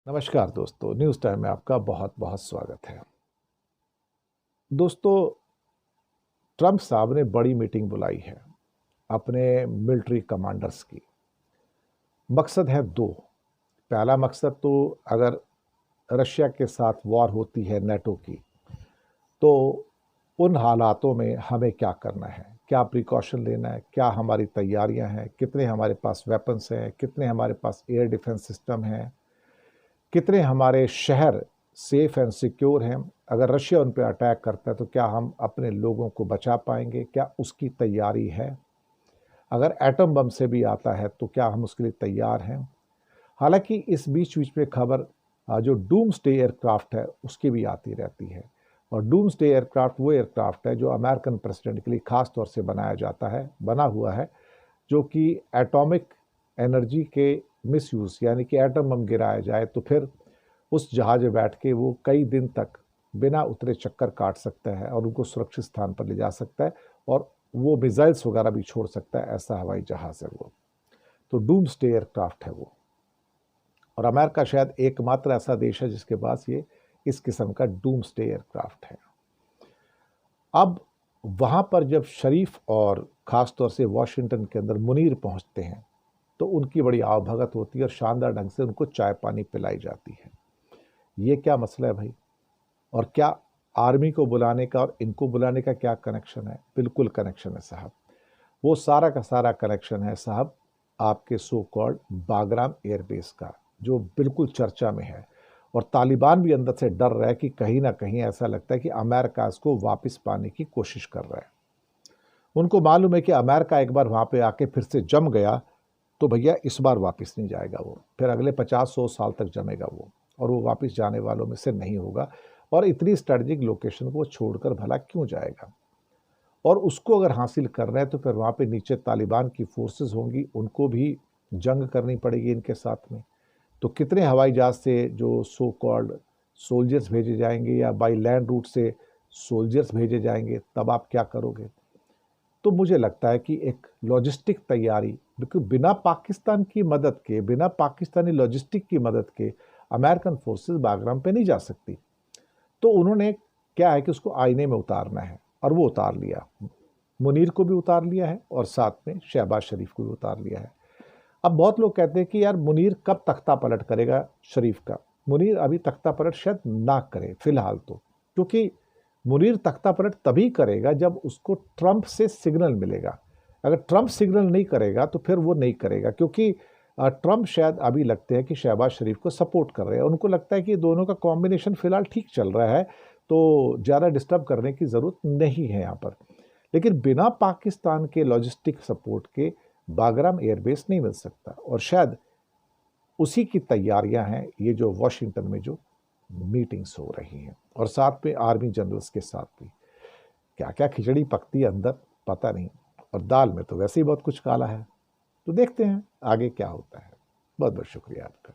नमस्कार दोस्तों, news time में आपका बहुत बहुत स्वागत है। दोस्तों, ट्रंप साहब ने बड़ी मीटिंग बुलाई है अपने मिलिट्री कमांडर्स की। मकसद है दो। पहला मकसद तो अगर रशिया के साथ वॉर होती है नेटो की, तो उन हालातों में हमें क्या करना है, क्या प्रिकॉशन लेना है, क्या हमारी तैयारियां हैं, कितने हमारे पास वेपन्स हैं, कितने हमारे पास एयर डिफेंस सिस्टम हैं, कितने हमारे शहर सेफ एंड सिक्योर हैं। अगर रशिया उन पर अटैक करता है तो क्या हम अपने लोगों को बचा पाएंगे, क्या उसकी तैयारी है। अगर एटम बम से भी आता है तो क्या हम उसके लिए तैयार हैं। हालांकि इस बीच बीच में खबर जो डूम्सडे एयरक्राफ्ट है उसकी भी आती रहती है। और डूम्सडे एयरक्राफ्ट वो एयरक्राफ्ट है जो अमेरिकन प्रेसिडेंट के लिए खास तौर से बना हुआ है, जो कि एटॉमिक एनर्जी के मिसयूज यानी कि एटम बम गिराया जाए तो फिर उस जहाज में बैठ के वो कई दिन तक बिना उतरे चक्कर काट सकता है और उनको सुरक्षित स्थान पर ले जा सकता है, और वो मिसाइल्स वगैरह भी छोड़ सकता है। ऐसा हवाई जहाज है वो। तो डूम्सडे एयरक्राफ्ट है वो। और अमेरिका शायद एकमात्र ऐसा देश है जिसके पास ये इस किस्म का डूम्सडे एयरक्राफ्ट है। अब वहां पर जब शरीफ और खासतौर से वॉशिंगटन के अंदर मुनीर पहुंचते हैं तो उनकी बड़ी आवभगत होती है और शानदार ढंग से उनको चाय पानी पिलाई जाती है। ये क्या मसला है भाई? और क्या आर्मी को बुलाने का और इनको बुलाने का क्या कनेक्शन है? बिल्कुल कनेक्शन है साहब। वो सारा का सारा कनेक्शन है साहब आपके सो कॉल्ड बागराम एयरबेस का, जो बिल्कुल चर्चा में है। और तालिबान भी अंदर से डर रहा है कि कहीं ना कहीं ऐसा लगता है कि अमेरिका इसको वापस पाने की कोशिश कर रहा है। उनको मालूम है कि अमेरिका एक बार वहां पे आके फिर से जम गया तो भैया इस बार वापस नहीं जाएगा वो, फिर अगले 50-100 साल तक जमेगा वो, और वो वापस जाने वालों में से नहीं होगा। और इतनी स्ट्रेटेजिक लोकेशन को छोड़कर भला क्यों जाएगा? और उसको अगर हासिल कर रहे हैं तो फिर वहाँ पे नीचे तालिबान की फोर्सेस होंगी, उनको भी जंग करनी पड़ेगी इनके साथ में। तो कितने हवाई जहाज से जो सो कॉल्ड सोल्जर्स भेजे जाएंगे या बाई लैंड रूट से सोल्जर्स भेजे जाएंगे, तब आप क्या करोगे? तो मुझे लगता है कि एक लॉजिस्टिक तैयारी, बिल्कुल बिना पाकिस्तान की मदद के, बिना पाकिस्तानी लॉजिस्टिक की मदद के अमेरिकन फोर्सेस बागराम पे नहीं जा सकती। तो उन्होंने क्या है कि उसको आईने में उतारना है, और वो उतार लिया। मुनीर को भी उतार लिया है और साथ में शहबाज शरीफ को भी उतार लिया है। अब बहुत लोग कहते हैं कि यार मुनीर कब तख्ता पलट करेगा शरीफ का? मुनीर अभी तख्ता पलट शायद ना करे फिलहाल तो, क्योंकि मुनीर तख्ता पलट तभी करेगा जब उसको ट्रंप से सिग्नल मिलेगा। अगर ट्रंप सिग्नल नहीं करेगा तो फिर वो नहीं करेगा, क्योंकि ट्रंप शायद अभी लगते हैं कि शहबाज शरीफ को सपोर्ट कर रहे हैं। उनको लगता है कि दोनों का कॉम्बिनेशन फिलहाल ठीक चल रहा है, तो ज़्यादा डिस्टर्ब करने की ज़रूरत नहीं है यहाँ पर। लेकिन बिना पाकिस्तान के लॉजिस्टिक सपोर्ट के बागराम एयरबेस नहीं मिल सकता, और शायद उसी की तैयारियां हैं ये जो वॉशिंगटन में जो मीटिंग्स हो रही हैं, और साथ में आर्मी जनरल्स के साथ भी। क्या क्या खिचड़ी पकती है अंदर, पता नहीं। और दाल में तो वैसे ही बहुत कुछ काला है। तो देखते हैं आगे क्या होता है। बहुत बहुत शुक्रिया आपका।